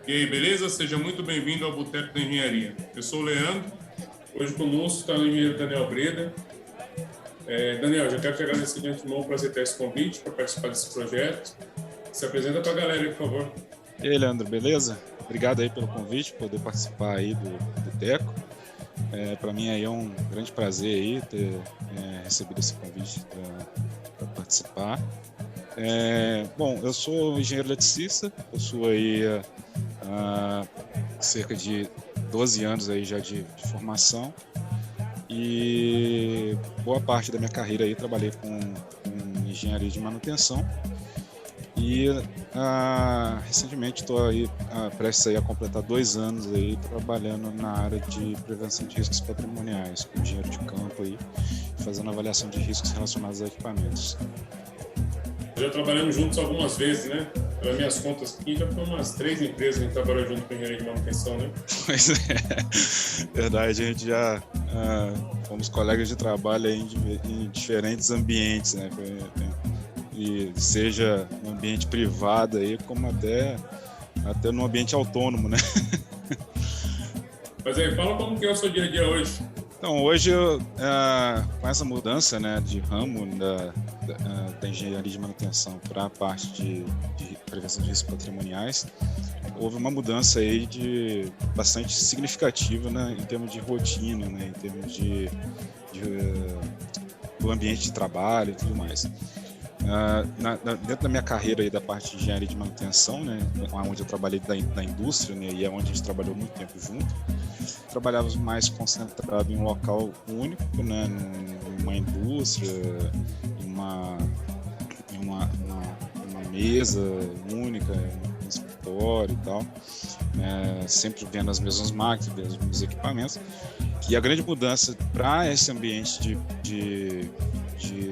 E aí, beleza? Seja muito bem-vindo ao Boteco da Engenharia. Eu sou o Leandro. Hoje conosco está o engenheiro Daniel Breda. Daniel, já quero te agradecer de antemão por aceitar esse convite para participar desse projeto. Se apresenta para a galera aí, por favor. E aí, Leandro, beleza? Obrigado aí pelo convite, poder participar aí do Boteco. Para mim aí é um grande prazer aí ter recebido esse convite para participar. Bom, eu sou engenheiro eletricista, possuo aí cerca de 12 anos aí já de formação e boa parte da minha carreira aí trabalhei com engenharia de manutenção. E recentemente estou aí prestes aí a completar 2 anos aí trabalhando na área de prevenção de riscos patrimoniais, com engenheiro de campo aí, fazendo avaliação de riscos relacionados a equipamentos. Já trabalhamos juntos algumas vezes, né? Pelas minhas contas aqui, já foram umas 3 empresas que a gente trabalhou junto com engenharia de manutenção, né? Pois é, verdade, a gente já fomos colegas de trabalho aí em diferentes ambientes, né? E seja no ambiente privado aí, como até no ambiente autônomo, né? Mas aí, fala como que é o seu dia a dia hoje. Então, hoje, com essa mudança, né, de ramo da engenharia de manutenção para a parte de prevenção de riscos patrimoniais, houve uma mudança aí bastante significativa, né, em termos de rotina, né, em termos do ambiente de trabalho e tudo mais. Dentro da minha carreira aí da parte de engenharia de manutenção, né, onde eu trabalhei da indústria, né, e é onde a gente trabalhou muito tempo junto, trabalhávamos mais concentrado em um local único, né, numa indústria, em uma mesa única, um escritório e tal, né, sempre vendo as mesmas máquinas, os mesmos equipamentos. E a grande mudança para esse ambiente de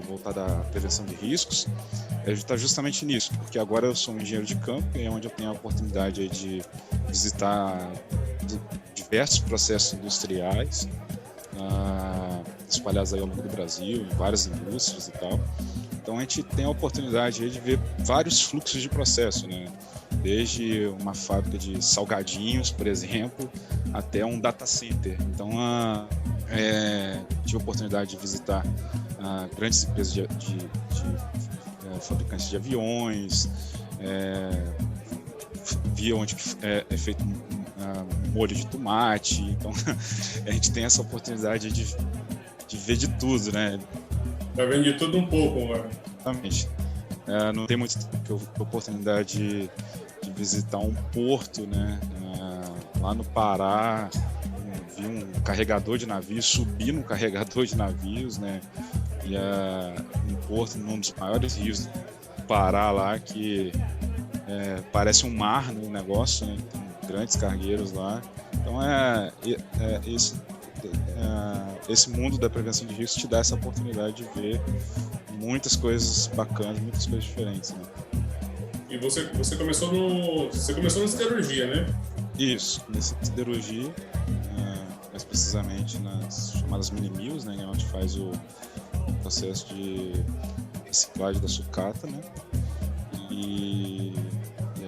voltar da prevenção de riscos está justamente nisso, porque agora eu sou um engenheiro de campo e é onde eu tenho a oportunidade aí de visitar diversos processos industriais espalhados aí ao longo do Brasil, em várias indústrias e tal. Então a gente tem a oportunidade aí de ver vários fluxos de processo, né? Desde uma fábrica de salgadinhos, por exemplo, até um data center. Então tive a oportunidade de visitar grandes empresas de fabricantes de aviões, vi onde é feito molho de tomate. Então a gente tem essa oportunidade de ver de tudo, né? Tá vendo de tudo um pouco, mano. Exatamente. Não tem muito tempo que eu tive a oportunidade de visitar um porto, né? Lá no Pará, vi um carregador de navios, subi num carregador de navios, né? E um porto num dos maiores rios do Pará lá, que parece um mar no negócio, né? Tem grandes cargueiros lá. Então esse mundo da prevenção de risco te dá essa oportunidade de ver muitas coisas bacanas, muitas coisas diferentes, né? E você começou na siderurgia, né? Isso, comecei na siderurgia, mais precisamente nas chamadas mini-mills, né, onde faz o processo de reciclagem da sucata, né? E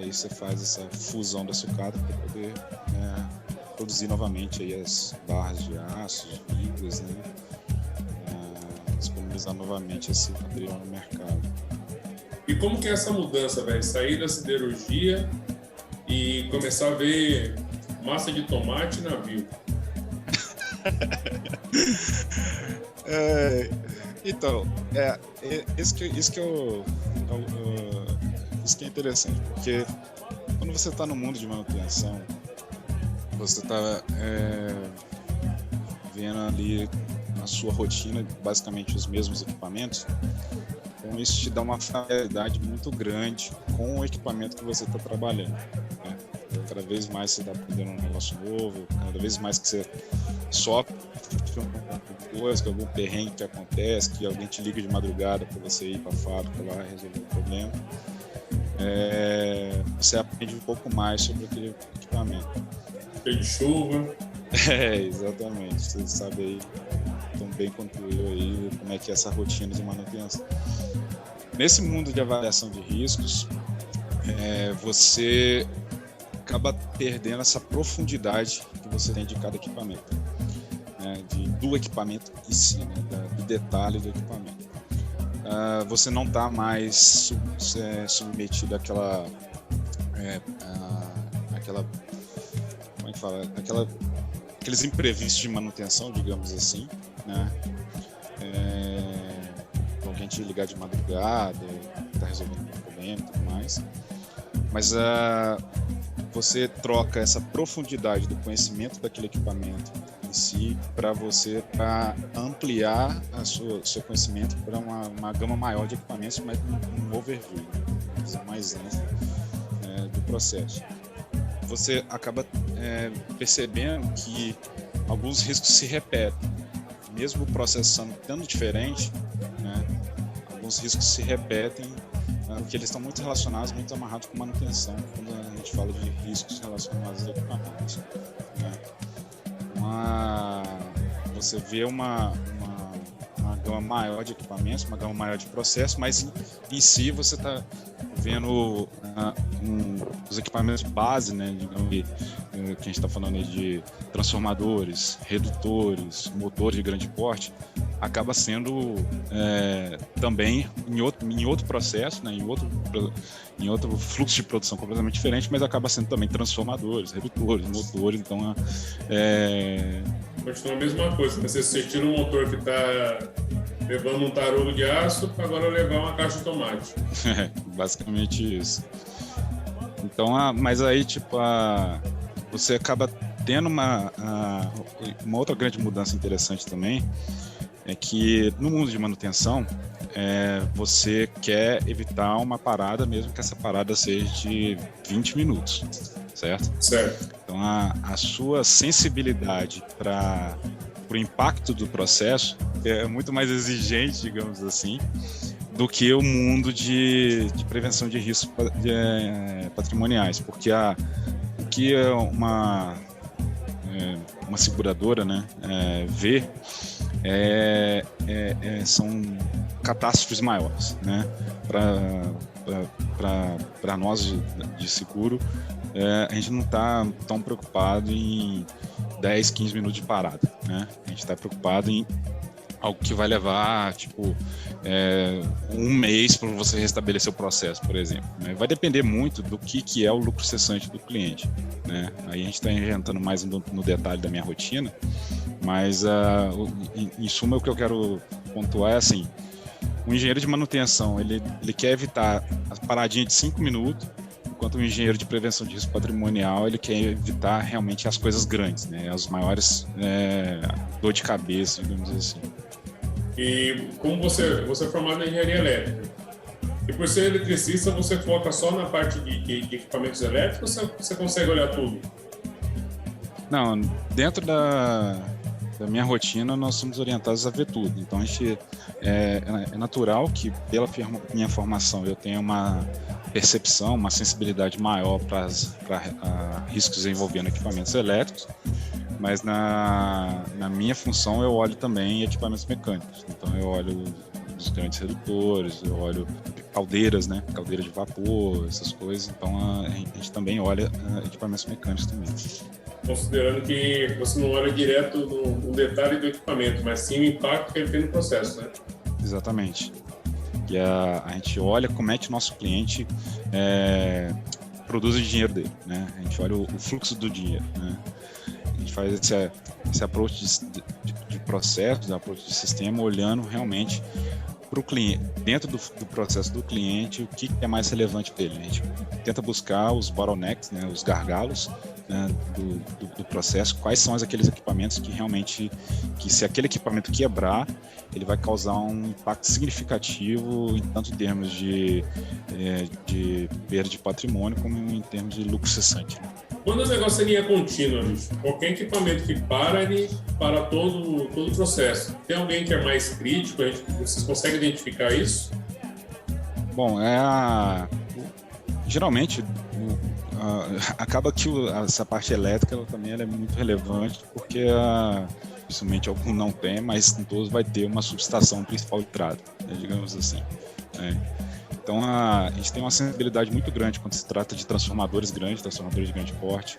aí você faz essa fusão da sucata para poder produzir novamente aí as barras de aço, de fibras, né? Disponibilizar novamente esse material no mercado. E como que é essa mudança, velho? Sair da siderurgia e começar a ver massa de tomate e navio? Então, isso que é interessante, porque quando você está no mundo de manutenção, você está vendo ali na sua rotina basicamente os mesmos equipamentos. Então isso te dá uma familiaridade muito grande com o equipamento que você está trabalhando, né? Cada vez mais você está aprendendo um negócio novo, cada vez mais que você sofre alguma coisa, que algum perrengue que acontece, que alguém te liga de madrugada para você ir para a fábrica lá resolver o problema. Você aprende um pouco mais sobre aquele equipamento. Dia de chuva. Exatamente. Você sabe aí tão bem quanto eu aí como é que é essa rotina de manutenção. Nesse mundo de avaliação de riscos, você acaba perdendo essa profundidade que você tem de cada equipamento, né? Do equipamento em si, né? Do detalhe do equipamento. Você não está mais submetido àquela como é que fala? Aqueles imprevistos de manutenção, digamos assim, né? Alguém te ligar de madrugada, tá resolvendo um problema e tudo mais. Mas você troca essa profundidade do conhecimento daquele equipamento em si para ampliar seu conhecimento para uma gama maior de equipamentos, mas um overview, uma visão mais ampla do processo. Você acaba percebendo que alguns riscos se repetem, mesmo o processo sendo tão diferente, né? Alguns riscos se repetem, porque eles estão muito relacionados, muito amarrados com manutenção, quando a gente fala de riscos relacionados a equipamentos, né? Você vê uma gama maior de equipamentos, uma gama maior de processos, mas em si você está vendo os equipamentos de base, né, que a gente está falando aí de transformadores, redutores, motores de grande porte, acaba sendo também em outro processo, né, em outro fluxo de produção completamente diferente, mas acaba sendo também transformadores, redutores, motores, então continua a mesma coisa, você tira um motor que está levando um tarolo de aço para agora levar uma caixa de tomate. Basicamente isso. Então, mas aí você acaba tendo uma outra grande mudança interessante também, é que no mundo de manutenção você quer evitar uma parada, mesmo que essa parada seja de 20 minutos, certo? Certo. Então a sua sensibilidade para o impacto do processo é muito mais exigente, digamos assim, do que o mundo de prevenção de riscos patrimoniais, porque o que uma seguradora, né, vê são catástrofes maiores, né? Para nós de seguro, a gente não está tão preocupado em 10, 15 minutos de parada, né? A gente está preocupado em algo que vai levar, um mês para você restabelecer o processo, por exemplo, né? Vai depender muito do que é o lucro cessante do cliente, né? Aí a gente está entrando mais no detalhe da minha rotina, mas em suma o que eu quero pontuar é assim: o engenheiro de manutenção ele quer evitar a paradinha de 5 minutos, enquanto o engenheiro de prevenção de risco patrimonial ele quer evitar realmente as coisas grandes, né? As maiores dor de cabeça, digamos assim. E como você é formado em engenharia elétrica, e por ser eletricista, você foca só na parte de equipamentos elétricos ou você consegue olhar tudo? Não, dentro da minha rotina nós somos orientados a ver tudo. Então a gente é natural que pela minha formação eu tenha uma percepção, uma sensibilidade maior para riscos envolvendo equipamentos elétricos, mas na minha função eu olho também equipamentos mecânicos. Então eu olho os grandes redutores, eu olho caldeiras, né, caldeira de vapor, essas coisas. Então a gente também olha equipamentos mecânicos também. Considerando que você não olha direto no detalhe do equipamento, mas sim o impacto que ele tem no processo, né? Exatamente. E a gente olha como é que o nosso cliente produz o dinheiro dele, né? A gente olha o fluxo do dinheiro, né? A gente faz esse approach de processo, approach de sistema, olhando realmente para o cliente, dentro do processo do cliente, o que é mais relevante para ele. A gente tenta buscar os bottlenecks, né, os gargalos, né, do processo, quais são aqueles equipamentos que realmente, que se aquele equipamento quebrar, ele vai causar um impacto significativo, tanto em termos de perda de patrimônio, como em termos de lucro cessante. Quando o negócio é linha contínua, qualquer equipamento que para, ele para todo o processo. Tem alguém que é mais crítico? Vocês conseguem identificar isso? Bom, geralmente acaba que essa parte elétrica ela também é muito relevante, porque principalmente algum não tem, mas em todos vai ter uma subestação principal de entrada, né, digamos assim. Né? Então a gente tem uma sensibilidade muito grande quando se trata de transformadores grandes, transformadores de grande porte,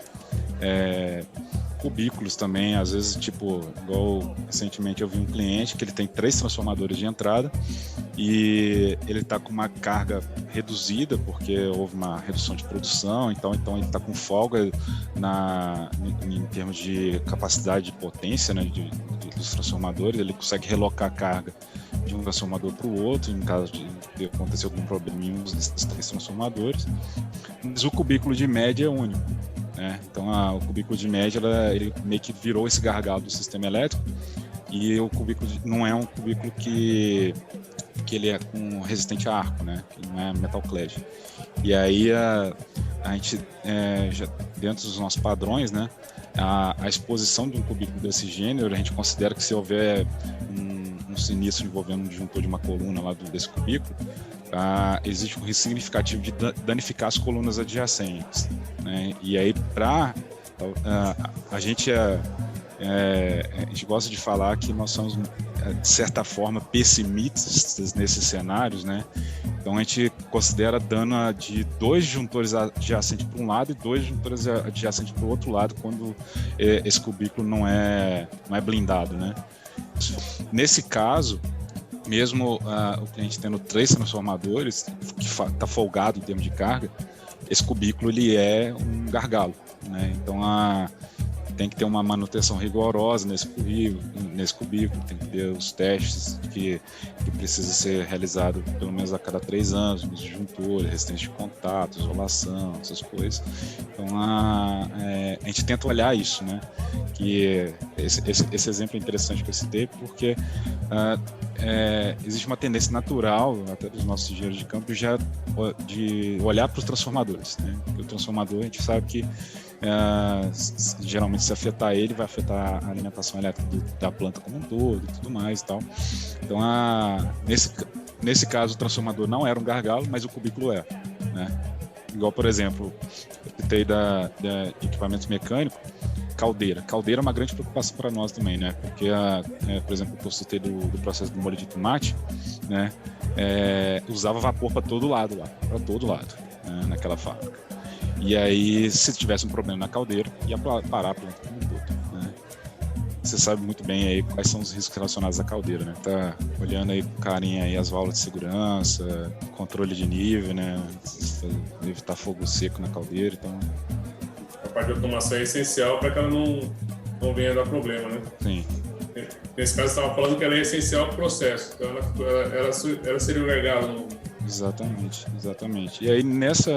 cubículos também, às vezes, tipo, igual recentemente eu vi um cliente que ele tem 3 transformadores de entrada e ele está com uma carga reduzida porque houve uma redução de produção, então ele está com folga em termos de capacidade de potência, né, dos transformadores. Ele consegue relocar a carga de um transformador para o outro, em caso de acontecer algum problema em um desses 3 transformadores. Mas o cubículo de média é único, né? Então o cubículo de média ele meio que virou esse gargalo do sistema elétrico, e o cubículo não é um cubículo que ele é resistente a arco, né? Ele não é metal clad. E aí a gente já dentro dos nossos padrões, né? A exposição de um cubículo desse gênero, a gente considera que se houver um sinistro envolvendo um disjuntor de uma coluna lá desse cubículo, existe um risco significativo de danificar as colunas adjacentes, né? E aí a gente gosta de falar que nós somos, de certa forma, pessimistas nesses cenários, né? Então a gente considera dano de 2 disjuntores adjacentes para um lado e 2 disjuntores adjacentes para o outro lado quando esse cubículo não é blindado, né? Nesse caso, mesmo o cliente tendo 3 transformadores, que está folgado em termos de carga, esse cubículo ele é um gargalo, né? Então tem que ter uma manutenção rigorosa nesse cubículo, tem que ter os testes que precisa ser realizado pelo menos a cada 3 anos, nos disjuntores, resistência de contato, isolação, essas coisas. Então a gente tenta olhar isso, né? Que esse exemplo é interessante que eu citei, porque existe uma tendência natural, até dos nossos engenheiros de campo, já de olhar para os transformadores, né? Porque o transformador, a gente sabe que geralmente se afetar ele, vai afetar a alimentação elétrica da planta como um todo e tudo mais e tal. Então nesse caso o transformador não era um gargalo, mas o cubículo é, né? Igual, por exemplo, eu citei de equipamentos mecânicos, caldeira é uma grande preocupação para nós também, né? Porque por exemplo, eu citei do processo do molho de tomate, né? Usava vapor para todo lado, né? Naquela fábrica. E aí, se tivesse um problema na caldeira, ia parar a planta como um todo, né? Você sabe muito bem aí quais são os riscos relacionados à caldeira, né? Tá olhando aí com carinho aí as válvulas de segurança, controle de nível, né? Evitar fogo seco na caldeira, então... A parte de automação é essencial para que ela não venha dar problema, né? Sim. Nesse caso, você estava falando que ela é essencial para o processo, então ela seria o gargalo. Exatamente. E aí nesse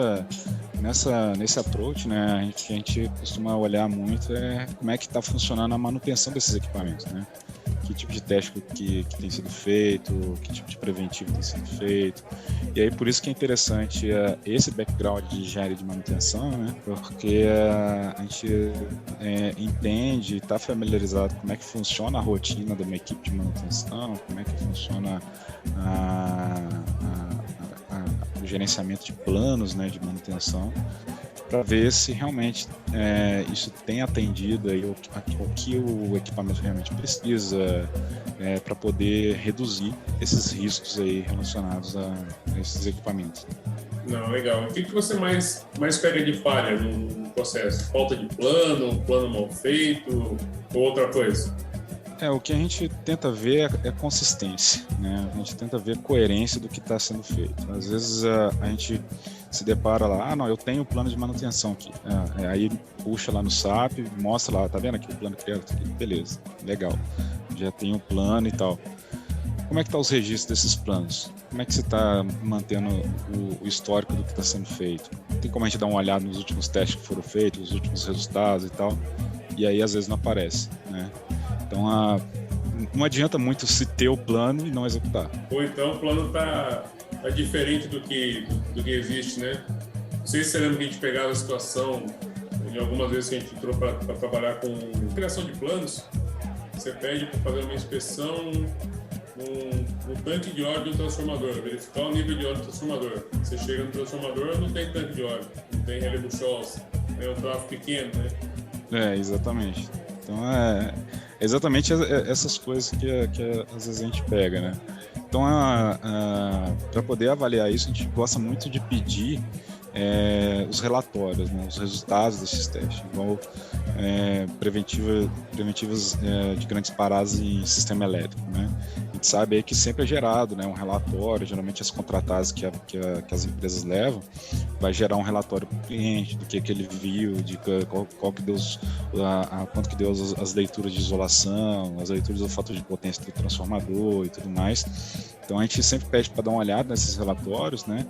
approach, né, a gente costuma olhar muito como é que está funcionando a manutenção desses equipamentos, né? Que tipo de teste que tem sido feito, que tipo de preventivo tem sido feito. E aí por isso que é interessante esse background de engenharia de manutenção, né? Porque a gente entende, está familiarizado com como é que funciona a rotina de uma equipe de manutenção, como é que funciona o gerenciamento de planos, né, de manutenção, para ver se realmente isso tem atendido aí o que o equipamento realmente precisa, para poder reduzir esses riscos aí relacionados a esses equipamentos. Não, legal. O que você mais pega de falha no processo? Falta de plano mal feito ou outra coisa? O que a gente tenta ver é consistência, né? A gente tenta ver coerência do que está sendo feito. Às vezes a gente se depara lá, não, eu tenho o plano de manutenção aqui. Aí puxa lá no SAP, mostra lá, tá vendo aqui o plano criado aqui? Beleza, legal. Já tem o plano e tal. Como é que tá os registros desses planos? Como é que você está mantendo o histórico do que está sendo feito? Tem como a gente dar uma olhada nos últimos testes que foram feitos, os últimos resultados e tal? E aí às vezes não aparece, né? Então não adianta muito se ter o plano e não executar. Ou então o plano tá diferente do que existe, né? Não sei se você lembra que a gente pegava a situação, em algumas vezes que a gente entrou para trabalhar com criação de planos, você pede para fazer uma inspeção no tanque de óleo do transformador, verificar o nível de óleo do transformador. Você chega no transformador, não tem tanque de óleo, não tem relevo Scholz, é um tráfego pequeno, né? Exatamente. Então exatamente essas coisas que às vezes a gente pega, né? Então, para poder avaliar isso, a gente gosta muito de pedir os relatórios, né, os resultados desses testes, igual preventivas de grandes paradas em sistema elétrico, né? A gente sabe aí que sempre é gerado, né, um relatório, geralmente as contratadas que as empresas levam, vai gerar um relatório para o cliente do que ele viu, de qual que deu quanto que deu as leituras de isolação, as leituras do fator de potência do transformador e tudo mais. Então a gente sempre pede para dar uma olhada nesses relatórios, né?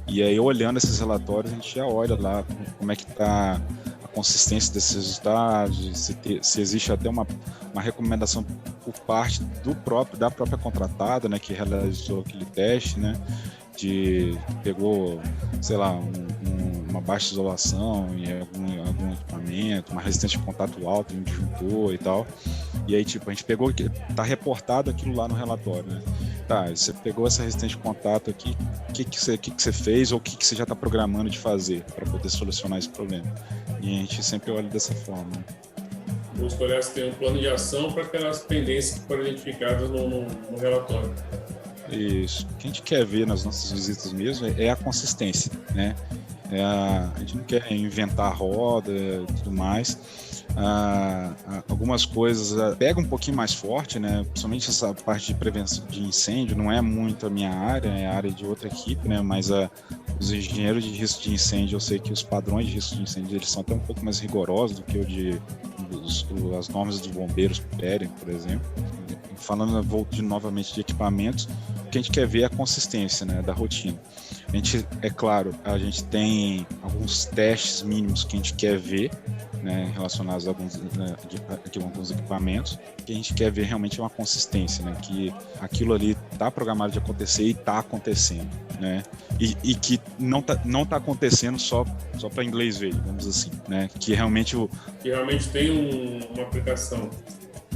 E aí, olhando esses relatórios, a gente já olha lá como é que está a consistência desses resultados, se existe até uma recomendação por parte da própria contratada, né, que realizou aquele teste, né, pegou, sei lá, uma baixa isolação em algum equipamento, uma resistência de contato alto em um disjuntor e tal. E aí, tipo, a gente pegou, tá reportado aquilo lá no relatório, né? Tá, você pegou essa resistência de contato aqui, o que você fez ou o que você já está programando de fazer para poder solucionar esse problema? E a gente sempre olha dessa forma, né? Busca olhar se tem um plano de ação para aquelas pendências que foram identificadas no relatório. Isso. O que a gente quer ver nas nossas visitas mesmo é a consistência, né? A gente não quer inventar a roda e tudo mais. Algumas coisas pega um pouquinho mais forte, né? Principalmente essa parte de prevenção de incêndio não é muito a minha área, é a área de outra equipe, né? Mas os engenheiros de risco de incêndio, eu sei que os padrões de risco de incêndio eles são até um pouco mais rigorosos do que as normas dos bombeiros pedem, por exemplo. Falando, volto novamente de equipamentos, o que a gente quer ver é a consistência, né, da rotina. A gente, é claro, a gente tem alguns testes mínimos que a gente quer ver, né, relacionados a alguns equipamentos, que a gente quer ver realmente uma consistência, né, que aquilo ali está programado de acontecer e está acontecendo, né, e que não tá acontecendo só para inglês ver, vamos assim, né, que realmente tem uma aplicação.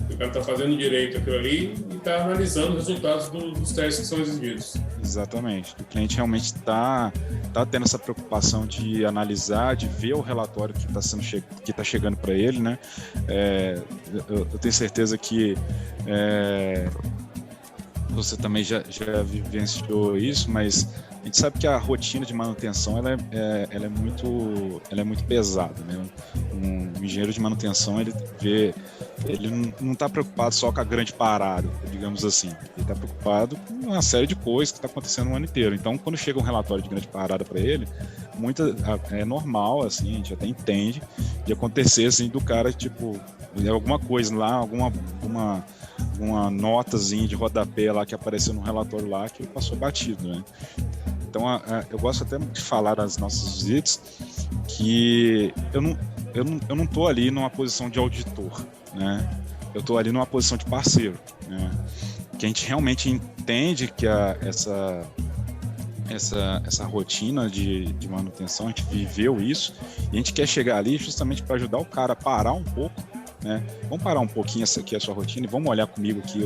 O cara está fazendo direito aquilo ali e está analisando os resultados dos testes que são exigidos. Exatamente. O cliente realmente está tendo essa preocupação de analisar, de ver o relatório que está chegando para ele, né? Eu tenho certeza que você também já vivenciou isso, mas a gente sabe que a rotina de manutenção ela é muito pesada, né? Um engenheiro de manutenção ele não está preocupado só com a grande parada, digamos assim. Ele está preocupado com uma série de coisas que está acontecendo o ano inteiro. Então, quando chega um relatório de grande parada para ele, é normal, assim, a gente até entende de acontecer assim do cara tipo alguma coisa lá, alguma notazinha de rodapé lá que apareceu no relatório lá que passou batido, né? Então, eu gosto até de falar nas nossas visitas que eu não tô ali numa posição de auditor, né? Eu tô ali numa posição de parceiro, né? Que a gente realmente entende que essa rotina de manutenção, a gente viveu isso e a gente quer chegar ali justamente para ajudar o cara a parar um pouco, né? Vamos parar um pouquinho essa aqui a sua rotina e vamos olhar comigo aqui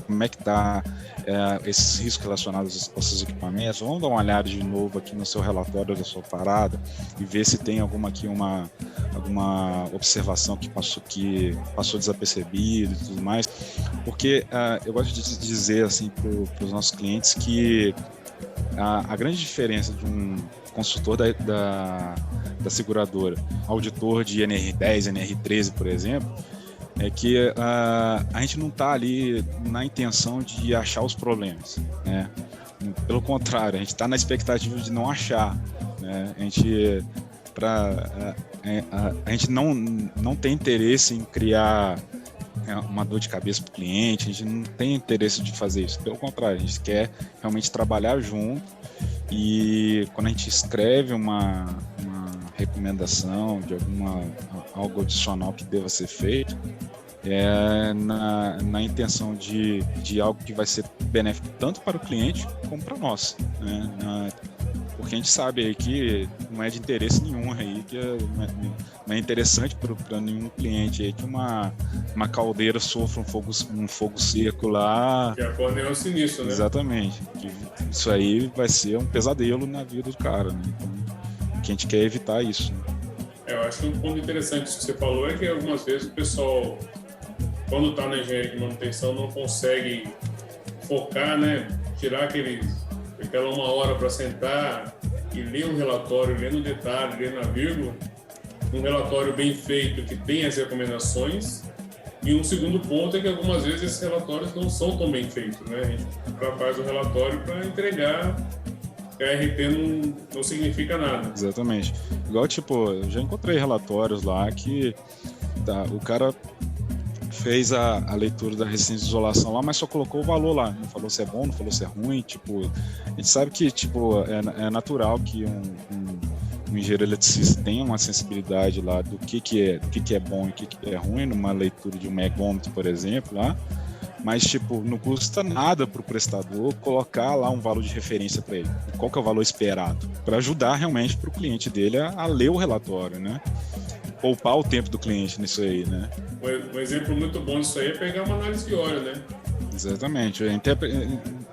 como é que está esses riscos relacionados aos seus equipamentos. Vamos dar uma olhada de novo aqui no seu relatório da sua parada e ver se tem alguma observação que passou desapercebido e tudo mais, porque eu gosto de dizer assim para os nossos clientes que a grande diferença de um consultor da seguradora, auditor de NR10, NR13, por exemplo, é que a gente não está ali na intenção de achar os problemas, né? Pelo contrário, a gente está na expectativa de não achar, né? A gente não tem interesse em criar uma dor de cabeça para o cliente, a gente não tem interesse de fazer isso, pelo contrário, a gente quer realmente trabalhar junto e quando a gente escreve uma recomendação de algo adicional que deva ser feito, na intenção de algo que vai ser benéfico tanto para o cliente como para nós, né? Porque a gente sabe aí que não é de interesse nenhum aí, que não é interessante para nenhum cliente aí que uma caldeira sofra um fogo seco lá. Que acorde é um sinistro, né? Exatamente. Que isso aí vai ser um pesadelo na vida do cara, né? Então, que a gente quer evitar isso. Né? Eu acho que um ponto interessante que você falou é que algumas vezes o pessoal, quando está na engenharia de manutenção, não consegue focar, né, tirar aquela 1 hora para sentar e ler um relatório, ler no detalhe, ler na vírgula, um relatório bem feito que tem as recomendações. E um segundo ponto é que algumas vezes esses relatórios não são tão bem feitos, né? A gente faz o relatório para entregar, KRT não significa nada. Exatamente. Igual, tipo, eu já encontrei relatórios lá que o cara fez a leitura da resistência de isolação lá, mas só colocou o valor lá, não falou se é bom, não falou se é ruim, tipo, a gente sabe que, tipo, é natural que um engenheiro eletricista tenha uma sensibilidade lá do que é bom e o que é ruim numa leitura de um megômetro, por exemplo, lá, mas, tipo, não custa nada para o prestador colocar lá um valor de referência para ele, qual que é o valor esperado, para ajudar realmente para o cliente dele a ler o relatório, né? Poupar o tempo do cliente nisso aí, né? Um exemplo muito bom disso aí é pegar uma análise de óleo, né? Exatamente.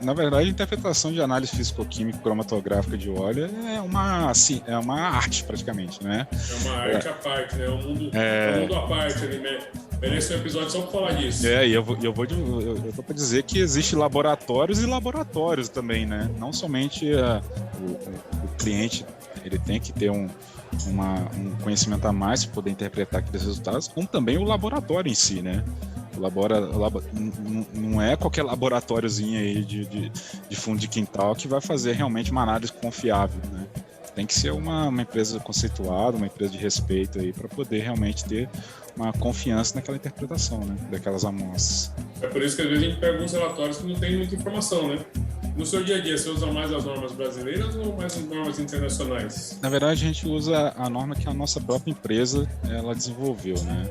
Na verdade, a interpretação de análise físico-química cromatográfica de óleo é uma arte, praticamente, né? É uma arte à parte, né? É um mundo à parte ali, né? Merece um episódio só para falar disso. E eu tô para dizer que existe laboratórios e laboratórios também, né? Não somente o cliente, ele tem que ter um conhecimento a mais para poder interpretar aqueles resultados, como também o laboratório em si, né? Não é qualquer laboratóriozinho aí de fundo de quintal que vai fazer realmente uma análise confiável, né? Tem que ser uma empresa conceituada, uma empresa de respeito aí para poder realmente ter uma confiança naquela interpretação, né? Daquelas amostras. É por isso que às vezes a gente pega uns relatórios que não tem muita informação, né? No seu dia a dia, você usa mais as normas brasileiras ou mais as normas internacionais? Na verdade, a gente usa a norma que a nossa própria empresa ela desenvolveu, né?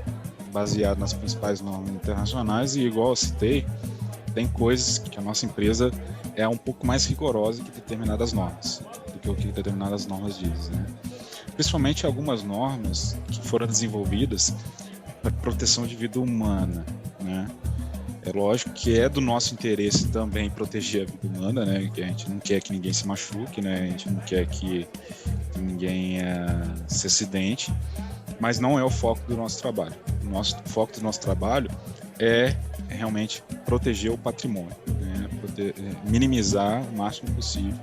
Baseado nas principais normas internacionais e, igual eu citei, tem coisas que a nossa empresa é um pouco mais rigorosa que determinadas normas, do que o que determinadas normas dizem, né? Principalmente algumas normas que foram desenvolvidas para proteção de vida humana, né? É lógico que é do nosso interesse também proteger a vida humana, né? Que a gente não quer que ninguém se machuque, né? A gente não quer que ninguém se acidente, mas não é o foco do nosso trabalho. O foco do nosso trabalho é realmente proteger o patrimônio, né? Minimizar o máximo possível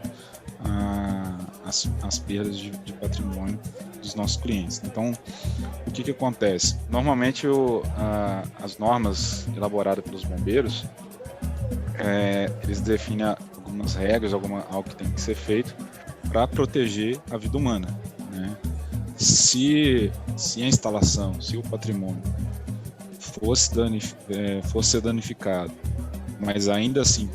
as perdas de patrimônio dos nossos clientes. Então, o que acontece? Normalmente, as normas elaboradas pelos bombeiros, eles definem algumas regras, algo que tem que ser feito para proteger a vida humana, né? Se a instalação, se o patrimônio fosse ser danificado, mas ainda assim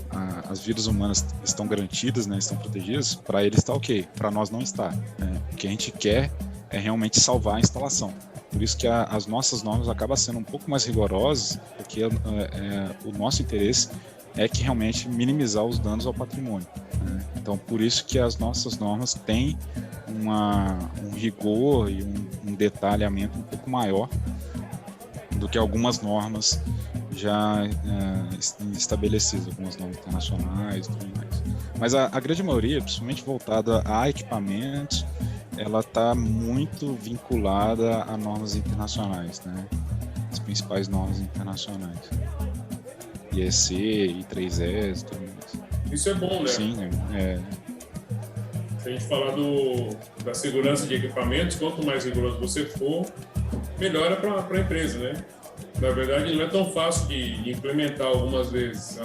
as vidas humanas estão garantidas, né, estão protegidas, para eles está ok, para nós não está, né? O que a gente quer é realmente salvar a instalação. Por isso que as nossas normas acabam sendo um pouco mais rigorosas, porque o nosso interesse é que realmente minimizar os danos ao patrimônio, né? Então, por isso que as nossas normas têm um rigor e um detalhamento um pouco maior do que algumas normas já estabelecidas, algumas normas internacionais e tudo mais. Mas a grande maioria, principalmente voltada a equipamentos, ela está muito vinculada a normas internacionais, né? As principais normas internacionais. IEC, I3S e tudo mais. Isso é bom, né? Sim, Se a gente falar da segurança de equipamentos, quanto mais rigoroso você for, melhora para a empresa, né? Na verdade, não é tão fácil de implementar algumas vezes.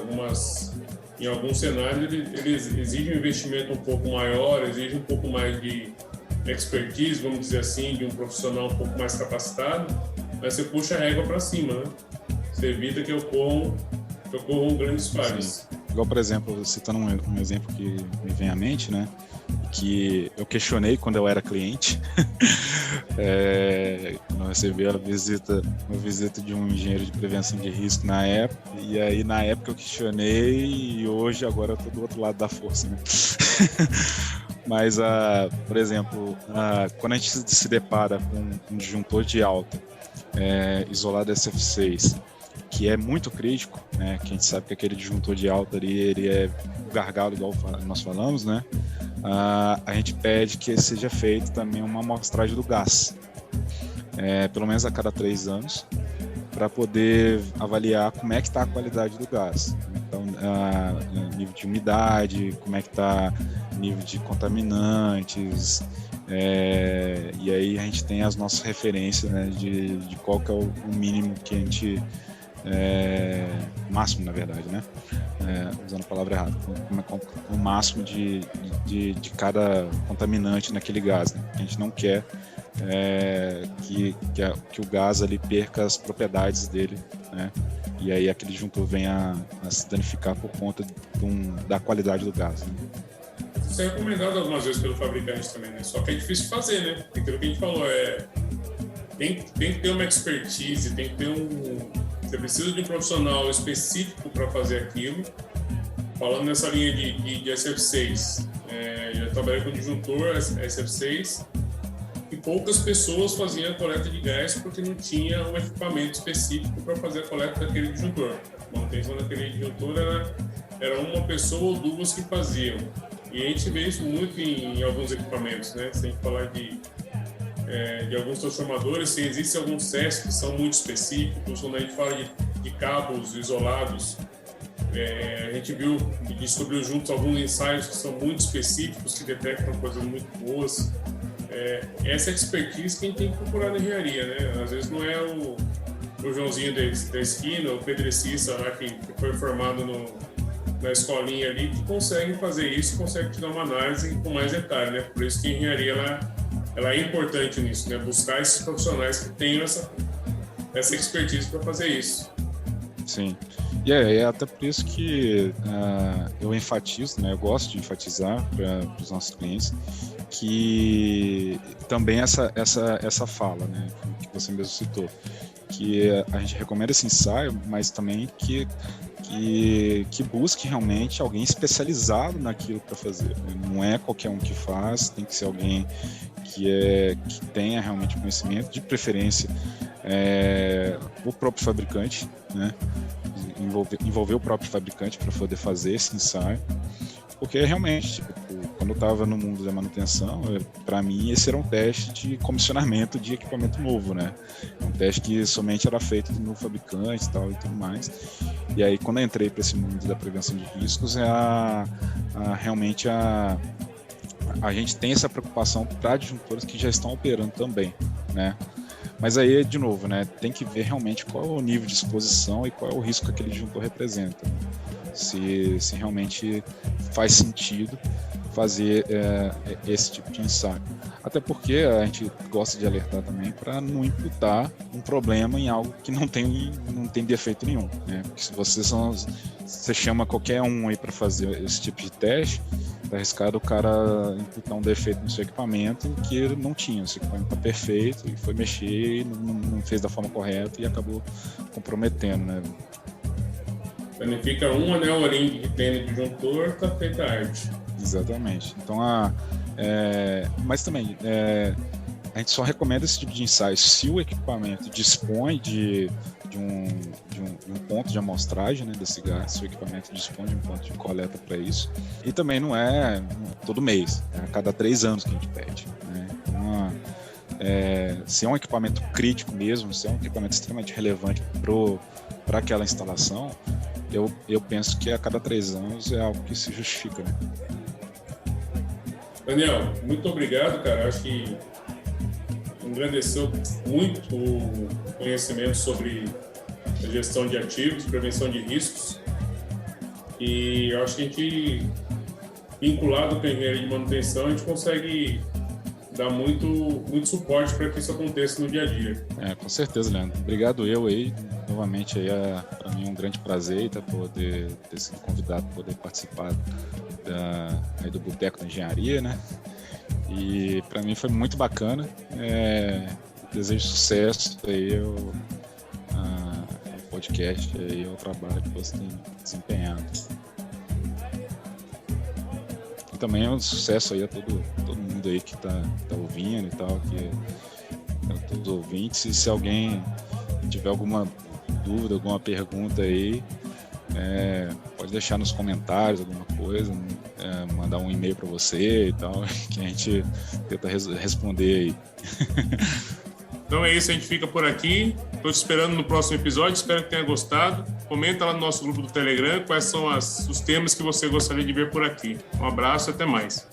Em alguns cenários, eles exigem um investimento um pouco maior, exigem um pouco mais de expertise, vamos dizer assim, de um profissional um pouco mais capacitado, mas você puxa a régua para cima, né? Você evita que ocorram grandes falhas. Igual, por exemplo, citando um exemplo que me vem à mente, né? Que eu questionei quando eu era cliente, quando eu recebi uma visita de um engenheiro de prevenção de risco na época, e aí na época eu questionei e hoje agora eu tô do outro lado da força, né? Mas, por exemplo, quando a gente se depara com um disjuntor de alta isolado SF6, que é muito crítico, né? Que a gente sabe que aquele disjuntor de alta ali, ele é gargalo, igual nós falamos, né? A gente pede que seja feito também uma amostragem do gás, pelo menos a cada 3 anos, para poder avaliar como é que está a qualidade do gás. Então, nível de umidade, como é que está nível de contaminantes, e aí a gente tem as nossas referências, né, de qual que é o mínimo que a gente máximo, na verdade, né, usando a palavra errada, o máximo de cada contaminante naquele gás, né? A gente não quer que o gás ali perca as propriedades dele, né? E aí aquele disjuntor venha a se danificar por conta da qualidade do gás, né? Isso é recomendado algumas vezes pelo fabricante também, né? Só que é difícil de fazer, né? Aquilo que a gente falou, tem que ter uma expertise, tem que ter você precisa de um profissional específico para fazer aquilo. Falando nessa linha de SF6, eu trabalhei com disjuntor SF6 e poucas pessoas faziam a coleta de gás porque não tinha um equipamento específico para fazer a coleta daquele disjuntor. A manutenção daquele disjuntor era uma pessoa ou duas que faziam. E a gente vê isso muito em alguns equipamentos, né? Se a gente falar de alguns transformadores, sim, existem alguns testes que são muito específicos. Quando a gente fala de cabos isolados, a gente viu e descobriu juntos alguns ensaios que são muito específicos, que detectam coisas muito boas. Essa expertise que a gente tem que procurar na engenharia, né? Às vezes não é o Joãozinho da esquina, o pedrecista lá que foi formado na escolinha ali, que consegue fazer isso, consegue te dar uma análise com mais detalhe, né? Por isso que a engenharia ela é importante nisso, né? Buscar esses profissionais que tenham essa expertise para fazer isso. Sim. E é até por isso que eu enfatizo, né? Eu gosto de enfatizar para os nossos clientes que também essa fala, né? Que você mesmo citou, que a gente recomenda esse ensaio, mas também que busque realmente alguém especializado naquilo para fazer, né? Não é qualquer um que faz, tem que ser alguém que tenha realmente conhecimento, de preferência o próprio fabricante, né? Envolver o próprio fabricante para poder fazer esse ensaio, porque realmente, quando eu estava no mundo da manutenção, para mim esse era um teste de comissionamento de equipamento novo, né? Um teste que somente era feito no fabricante e tal e tudo mais. E aí quando eu entrei para esse mundo da prevenção de riscos, realmente a gente tem essa preocupação para disjuntores que já estão operando também, né? Mas aí, de novo, né, tem que ver realmente qual é o nível de exposição e qual é o risco que aquele disjuntor representa. Se realmente faz sentido fazer esse tipo de ensaio. Até porque a gente gosta de alertar também para não imputar um problema em algo que não tem defeito nenhum, né? Porque se você chama qualquer um aí para fazer esse tipo de teste, tá arriscado o cara imputar um defeito no seu equipamento que ele não tinha. O seu equipamento está perfeito e foi mexer, não fez da forma correta e acabou comprometendo, né? Danifica um anel ring que tem no disjuntor, tá feita a arte. Exatamente. Então, mas também, a gente só recomenda esse tipo de ensaio se o equipamento dispõe de um ponto de amostragem, né, desse gás, se o equipamento dispõe de um ponto de coleta para isso. E também não é todo mês, é a cada 3 anos que a gente pede, né? Então, se é um equipamento crítico mesmo, se é um equipamento extremamente relevante para aquela instalação, eu penso que a cada 3 anos é algo que se justifica, né? Daniel, muito obrigado, cara. Acho que engrandeceu muito o conhecimento sobre a gestão de ativos, prevenção de riscos. E eu acho que a gente, vinculado com a engenharia de manutenção, a gente consegue dar muito suporte para que isso aconteça no dia a dia. Com certeza, Leandro. Obrigado aí. Novamente, para mim é um grande prazer poder ter sido convidado para poder participar do Boteco da Engenharia, né? E para mim foi muito bacana. Desejo sucesso aí ao podcast e ao trabalho que você tem desempenhado. E também um sucesso aí a todo mundo aí que tá ouvindo e tal, todos os ouvintes. E se alguém tiver alguma dúvida, alguma pergunta aí, pode deixar nos comentários alguma coisa, mandar um e-mail para você e tal, que a gente tenta responder aí. Então é isso, a gente fica por aqui. Estou te esperando no próximo episódio, espero que tenha gostado. Comenta lá no nosso grupo do Telegram quais são os temas que você gostaria de ver por aqui. Um abraço e até mais.